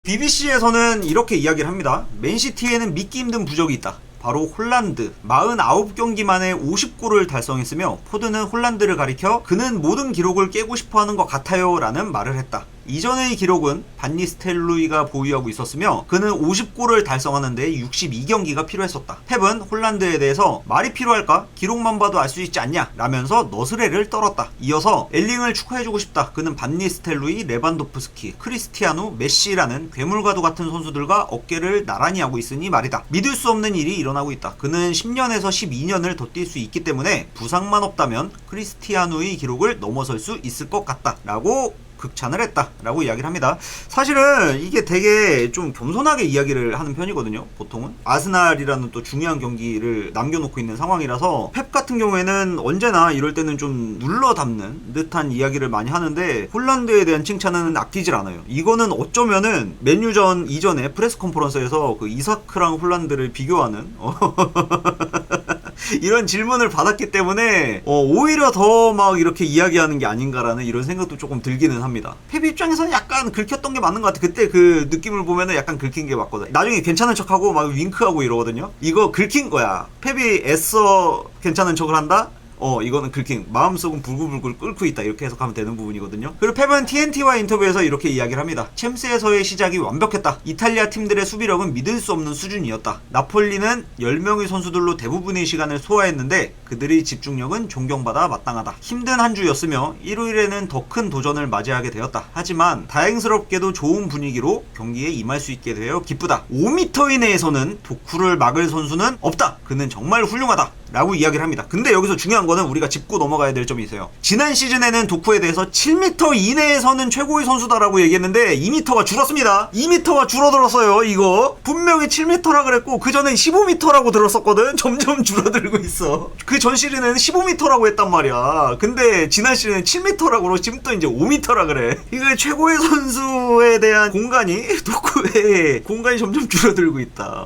BBC에서는 이렇게 이야기를 합니다. 맨시티에는 믿기 힘든 부적이 있다. 바로 홀란드. 49경기 만에 50골을 달성했으며 포드는 홀란드를 가리켜 그는 모든 기록을 깨고 싶어하는 것 같아요 라는 말을 했다. 이전의 기록은 반니스텔루이가 보유하고 있었으며 그는 50골을 달성하는 데 62경기가 필요했었다. 펩은 홀란드에 대해서 말이 필요할까? 기록만 봐도 알 수 있지 않냐? 라면서 너스레를 떨었다. 이어서 엘링을 축하해주고 싶다. 그는 반니스텔루이, 레반도프스키, 크리스티아누, 메시라는 괴물과도 같은 선수들과 어깨를 나란히 하고 있으니 말이다. 믿을 수 없는 일이 일어나고 있다. 그는 10년에서 12년을 더 뛸 수 있기 때문에 부상만 없다면 크리스티아누의 기록을 넘어설 수 있을 것 같다. 라고 극찬을 했다 라고 이야기를 합니다. 사실은 이게 되게 좀 겸손하게 이야기를 하는 편이거든요. 보통은 아스날이라는 또 중요한 경기를 남겨놓고 있는 상황이라서 펩 같은 경우에는 언제나 이럴 때는 좀 눌러 담는 듯한 이야기를 많이 하는데 홀란드에 대한 칭찬은 아끼질 않아요. 이거는 어쩌면은 맨유전 이전에 프레스 컨퍼런스에서 그 이사크랑 홀란드를 비교하는 이런 질문을 받았기 때문에 오히려 더 막 이렇게 이야기하는 게 아닌가라는 이런 생각도 조금 들기는 합니다. 펩 입장에서는 약간 긁혔던 게 맞는 것 같아. 그때 그 느낌을 보면은 약간 긁힌 게 맞거든. 나중에 괜찮은 척하고 막 윙크하고 이러거든요. 이거 긁힌 거야. 펩이 애써 괜찮은 척을 한다? 이거는 긁힌, 마음속은 불글불글 끓고 있다, 이렇게 해석하면 되는 부분이거든요. 그리고 펩은 TNT와 인터뷰에서 이렇게 이야기를 합니다. 챔스에서의 시작이 완벽했다. 이탈리아 팀들의 수비력은 믿을 수 없는 수준이었다. 나폴리는 10명의 선수들로 대부분의 시간을 소화했는데 그들의 집중력은 존경받아 마땅하다. 힘든 한 주였으며 일요일에는 더 큰 도전을 맞이하게 되었다. 하지만 다행스럽게도 좋은 분위기로 경기에 임할 수 있게 되어 기쁘다. 5m 이내에서는 도쿠를 막을 선수는 없다. 그는 정말 훌륭하다 라고 이야기를 합니다. 근데 여기서 중요한 거는 우리가 짚고 넘어가야 될 점이 있어요. 지난 시즌에는 도쿠에 대해서 7m 이내에서는 최고의 선수다라고 얘기했는데 2m가 줄었습니다. 2m가 줄어들었어요. 이거 분명히 7m라 그랬고 그 전엔 15m라고 들었었거든. 점점 줄어들고 있어. 그 전 시즌에는 15m라고 했단 말이야. 근데 지난 시즌에는 7m라고 그러고 지금 또 이제 5m라 그래. 이거 최고의 선수에 대한 공간이 도쿠의 공간이 점점 줄어들고 있다.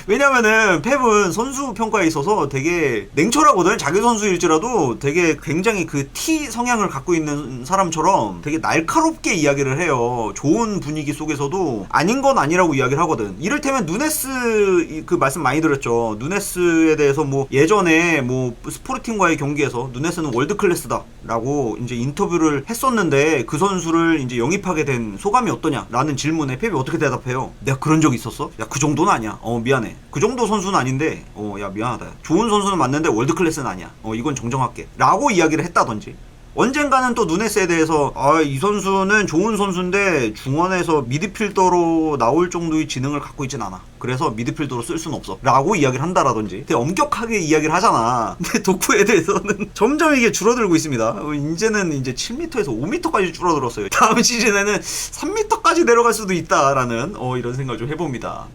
왜냐면은 펩은 선수 평가에 있어서 되게 냉철하거든. 자기 선수일지라도 되게 굉장히 그 T 성향을 갖고 있는 사람처럼 되게 날카롭게 이야기를 해요. 좋은 분위기 속에서도 아닌 건 아니라고 이야기를 하거든. 이를테면 누네스 그 말씀 많이 들었죠. 누네스에 대해서 뭐 예전에 뭐 스포르팅과의 경기에서 누네스는 월드 클래스다 라고 이제 인터뷰를 했었는데 그 선수를 이제 영입하게 된 소감이 어떠냐 라는 질문에 펩이 어떻게 대답해요? 내가 그런 적이 있었어? 야, 그 정도는 아니야. 미안해. 그 정도 선수는 아닌데 야, 미안하다. 좋은 선수는 맞는데 월드 클래스는 아니야. 이건 정정할게 라고 이야기를 했다든지, 언젠가는 또 누네스에 대해서 이 선수는 좋은 선수인데 중원에서 미드필더로 나올 정도의 지능을 갖고 있진 않아. 그래서 미드필더로 쓸 수는 없어 라고 이야기를 한다라든지 되게 엄격하게 이야기를 하잖아. 근데 도쿠에 대해서는 점점 이게 줄어들고 있습니다. 이제는 이제 7m에서 5m까지 줄어들었어요. 다음 시즌에는 3m까지 내려갈 수도 있다라는 이런 생각을 좀 해봅니다.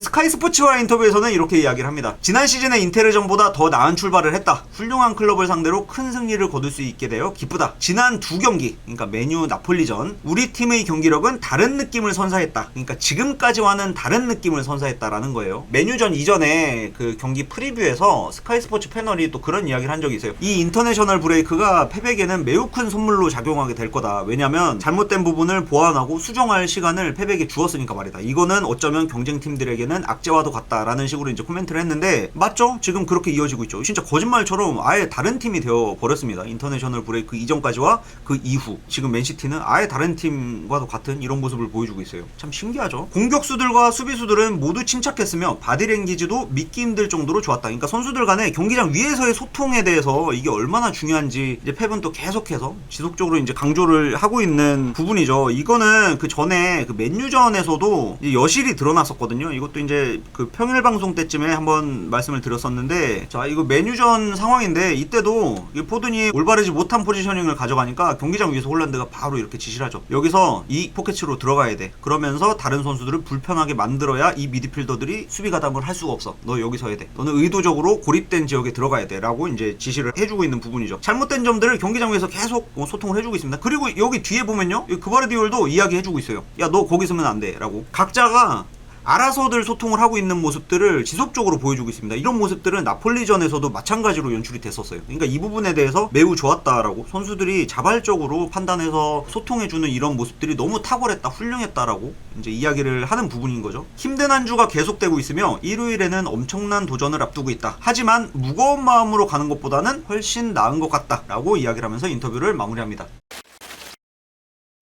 스카이 스포츠와 인터뷰에서는 이렇게 이야기를 합니다. 지난 시즌에 인테르전보다 더 나은 출발을 했다. 훌륭한 클럽을 상대로 큰 승리를 거둘 수 있게 되어 기쁘다. 지난 두 경기, 그러니까 메뉴 나폴리전, 우리 팀의 경기력은 다른 느낌을 선사했다. 그러니까 지금까지와는 다른 느낌을 선사했다라는 거예요. 메뉴전 이전에 그 경기 프리뷰에서 스카이 스포츠 패널이 또 그런 이야기를 한 적이 있어요. 이 인터내셔널 브레이크가 펩에게는 매우 큰 선물로 작용하게 될 거다. 왜냐면 잘못된 부분을 보완하고 수정할 시간을 펩에게 주었으니까 말이다. 이거는 어쩌면 경쟁팀들에게는 악재와도 같다라는 식으로 이제 코멘트를 했는데 맞죠? 지금 그렇게 이어지고 있죠. 진짜 거짓말처럼 아예 다른 팀이 되어 버렸습니다. 인터내셔널 브레이크 이전까지와 그 이후 지금 맨시티는 아예 다른 팀과도 같은 이런 모습을 보여주고 있어요. 참 신기하죠. 공격수들과 수비수들은 모두 침착했으며 바디랭귀지도 믿기 힘들 정도로 좋았다. 그러니까 선수들 간에 경기장 위에서의 소통에 대해서 이게 얼마나 중요한지 이제 펩은 또 계속해서 지속적으로 이제 강조를 하고 있는 부분이죠. 이거는 그 전에 그 맨유전에서도 여실히 드러났었거든요. 이것도 이제 그 평일 방송 때쯤에 한번 말씀을 드렸었는데, 자, 이거 메뉴전 상황인데 이때도 포든이 올바르지 못한 포지셔닝을 가져가니까 경기장 위에서 홀란드가 바로 이렇게 지시를 하죠. 여기서 이 포켓으로 들어가야 돼. 그러면서 다른 선수들을 불편하게 만들어야 이 미드필더들이 수비 가담을 할 수가 없어. 너 여기서 해야 돼. 너는 의도적으로 고립된 지역에 들어가야 돼. 라고 이제 지시를 해주고 있는 부분이죠. 잘못된 점들을 경기장 위에서 계속 소통을 해주고 있습니다. 그리고 여기 뒤에 보면요, 그바르디올도 이야기해주고 있어요. 야, 너 거기 서면 안 돼. 라고. 각자가 알아서들 소통을 하고 있는 모습들을 지속적으로 보여주고 있습니다. 이런 모습들은 나폴리전에서도 마찬가지로 연출이 됐었어요. 그러니까 이 부분에 대해서 매우 좋았다라고, 선수들이 자발적으로 판단해서 소통해주는 이런 모습들이 너무 탁월했다, 훌륭했다라고 이제 이야기를 하는 부분인 거죠. 힘든 한 주가 계속되고 있으며 일요일에는 엄청난 도전을 앞두고 있다. 하지만 무거운 마음으로 가는 것보다는 훨씬 나은 것 같다 라고 이야기를 하면서 인터뷰를 마무리합니다.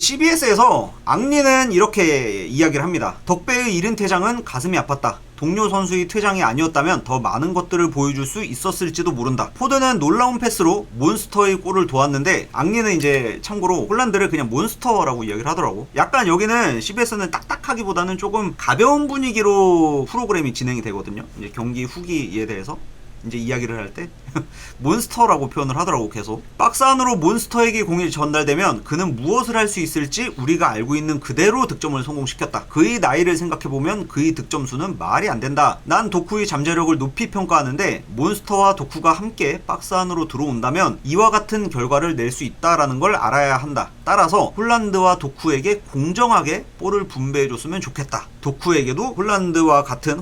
CBS에서 앙리는 이렇게 이야기를 합니다. 덕배의 이른 퇴장은 가슴이 아팠다. 동료 선수의 퇴장이 아니었다면 더 많은 것들을 보여줄 수 있었을지도 모른다. 포드는 놀라운 패스로 몬스터의 골을 도왔는데, 앙리는 이제 참고로 홀란드를 그냥 몬스터라고 이야기를 하더라고. 약간 여기는 CBS는 딱딱하기보다는 조금 가벼운 분위기로 프로그램이 진행이 되거든요. 이제 경기 후기에 대해서 이제 이야기를 할 때 몬스터라고 표현을 하더라고. 계속 박스 안으로 몬스터에게 공이 전달되면 그는 무엇을 할 수 있을지 우리가 알고 있는 그대로 득점을 성공시켰다. 그의 나이를 생각해보면 그의 득점 수는 말이 안 된다. 난 도쿠의 잠재력을 높이 평가하는데 몬스터와 도쿠가 함께 박스 안으로 들어온다면 이와 같은 결과를 낼 수 있다라는 걸 알아야 한다. 따라서 홀란드와 도쿠에게 공정하게 볼을 분배해줬으면 좋겠다. 도쿠에게도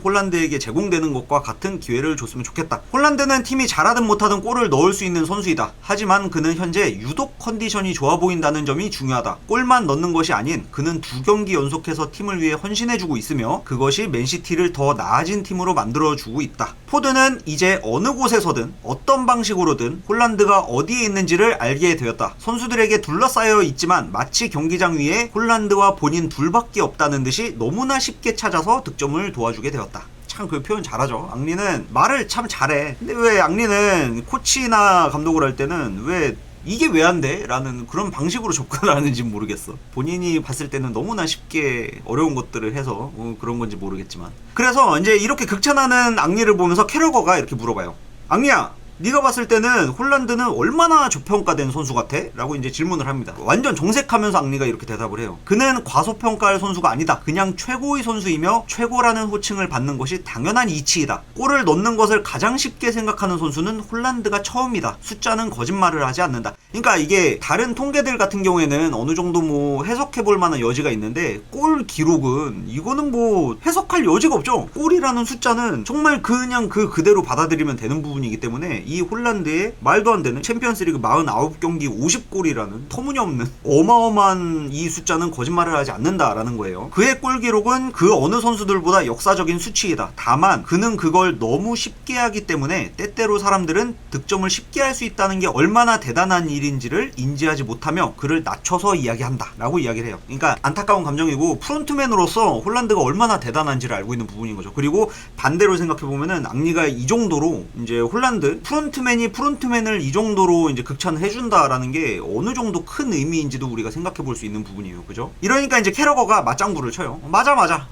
홀란드에게 제공되는 것과 같은 기회를 줬으면 좋겠다. 홀란드는 팀이 잘하든 못하든 골을 넣을 수 있는 선수이다. 하지만 그는 현재 유독 컨디션이 좋아 보인다는 점이 중요하다. 골만 넣는 것이 아닌 그는 2경기 연속해서 팀을 위해 헌신해주고 있으며 그것이 맨시티를 더 나아진 팀으로 만들어주고 있다. 포드는 이제 어느 곳에서든 어떤 방식으로든 홀란드가 어디에 있는지를 알게 되었다. 선수들에게 둘러싸여 있지만 마치 경기장 위에 홀란드와 본인 둘밖에 없다는 듯이 너무나 쉽게 찾아서 득점을 도와주게 되었다. 참 그 표현 잘하죠. 앙리는 말을 참 잘해. 근데 왜 앙리는 코치나 감독을 할 때는 왜 이게 왜 안 돼? 라는 그런 방식으로 접근을 하는지 모르겠어. 본인이 봤을 때는 너무나 쉽게 어려운 것들을 해서 그런 건지 모르겠지만. 그래서 이제 이렇게 극찬하는 앙리를 보면서 캐러거가 이렇게 물어봐요. 앙리야, 네가 봤을 때는 홀란드는 얼마나 저평가된 선수 같아? 라고 이제 질문을 합니다. 완전 정색하면서 앙리가 이렇게 대답을 해요. 그는 과소평가할 선수가 아니다. 그냥 최고의 선수이며 최고라는 호칭을 받는 것이 당연한 이치이다. 골을 넣는 것을 가장 쉽게 생각하는 선수는 홀란드가 처음이다. 숫자는 거짓말을 하지 않는다. 그러니까 이게 다른 통계들 같은 경우에는 어느 정도 뭐 해석해볼 만한 여지가 있는데, 골 기록은 이거는 뭐 해석할 여지가 없죠. 골이라는 숫자는 정말 그냥 그대로 받아들이면 되는 부분이기 때문에 이 홀란드의 말도 안 되는 챔피언스리그 49경기 50골이라는 터무니없는 어마어마한 이 숫자는 거짓말을 하지 않는다라는 거예요. 그의 골 기록은 그 어느 선수들보다 역사적인 수치이다. 다만 그는 그걸 너무 쉽게 하기 때문에 때때로 사람들은 득점을 쉽게 할 수 있다는 게 얼마나 대단한 일인지를 인지하지 못하며 그를 낮춰서 이야기한다 라고 이야기를 해요. 그러니까 안타까운 감정이고, 프론트맨으로서 홀란드가 얼마나 대단한지를 알고 있는 부분인 거죠. 그리고 반대로 생각해보면은 앙리가 이 정도로 이제 홀란드 프론트맨을 이 정도로 이제 극찬을 해준다라는 게 어느 정도 큰 의미인지도 우리가 생각해 볼 수 있는 부분이에요. 그죠? 이러니까 이제 캐러거가 맞장구를 쳐요. 맞아.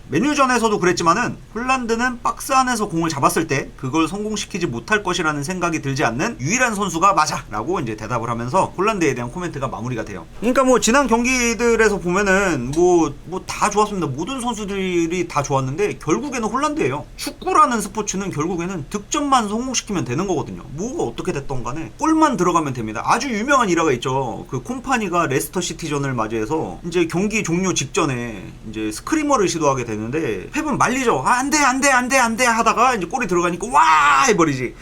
메뉴전에서도 그랬지만은 홀란드는 박스 안에서 공을 잡았을 때 그걸 성공시키지 못할 것이라는 생각이 들지 않는 유일한 선수가 맞아! 라고 이제 대답을 하면서 홀란드에 대한 코멘트가 마무리가 돼요. 그러니까 뭐 지난 경기들에서 보면은 뭐 다 좋았습니다. 모든 선수들이 다 좋았는데 결국에는 홀란드예요. 축구라는 스포츠는 결국에는 득점만 성공시키면 되는 거거든요. 뭐가 어떻게 됐던 간에 골만 들어가면 됩니다. 아주 유명한 일화가 있죠. 그 콤파니가 레스터 시티전을 맞이해서 이제 경기 종료 직전에 이제 스크리머를 시도하게 되는데 펩은 말리죠. 안 돼 하다가 이제 골이 들어가니까 와 해버리지.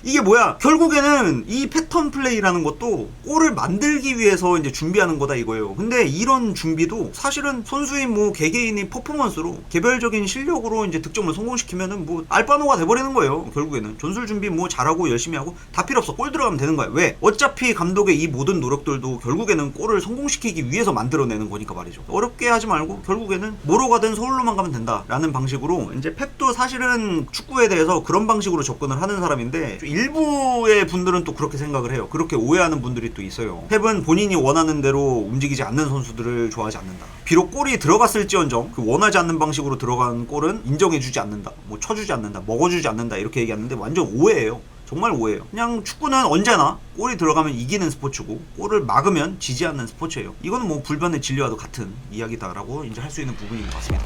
이게 뭐야? 결국에는 이 패턴 플레이라는 것도 골을 만들기 위해서 이제 준비하는 거다 이거예요. 근데 이런 준비도 사실은 선수의 뭐 개개인의 퍼포먼스로 개별적인 실력으로 이제 득점을 성공시키면은 뭐 알바노가 돼버리는 거예요. 결국에는 전술 준비 뭐 잘하고 열심히 하고 다 필요 없어. 골 들어가면 되는 거야. 왜? 어차피 감독의 이 모든 노력들도 결국에는 골을 성공시키기 위해서 만들어내는 거니까 말이죠. 어렵게 하지 말고 결국에는 뭐로 가든 서울로만 가면 된다라는 방식으로, 이제 펩도 사실은 축구에 대해서 그런 방식으로 접근을 하는 사람인데 일부의 분들은 또 그렇게 생각을 해요. 그렇게 오해하는 분들이 또 있어요. 펩은 본인이 원하는 대로 움직이지 않는 선수들을 좋아하지 않는다. 비록 골이 들어갔을지언정 그 원하지 않는 방식으로 들어간 골은 인정해주지 않는다. 뭐 쳐주지 않는다. 먹어주지 않는다. 이렇게 얘기하는데 완전 오해예요. 정말 오해예요. 그냥 축구는 언제나 골이 들어가면 이기는 스포츠고 골을 막으면 지지 않는 스포츠예요. 이거는 뭐 불변의 진리와도 같은 이야기다라고 이제 할 수 있는 부분인 것 같습니다.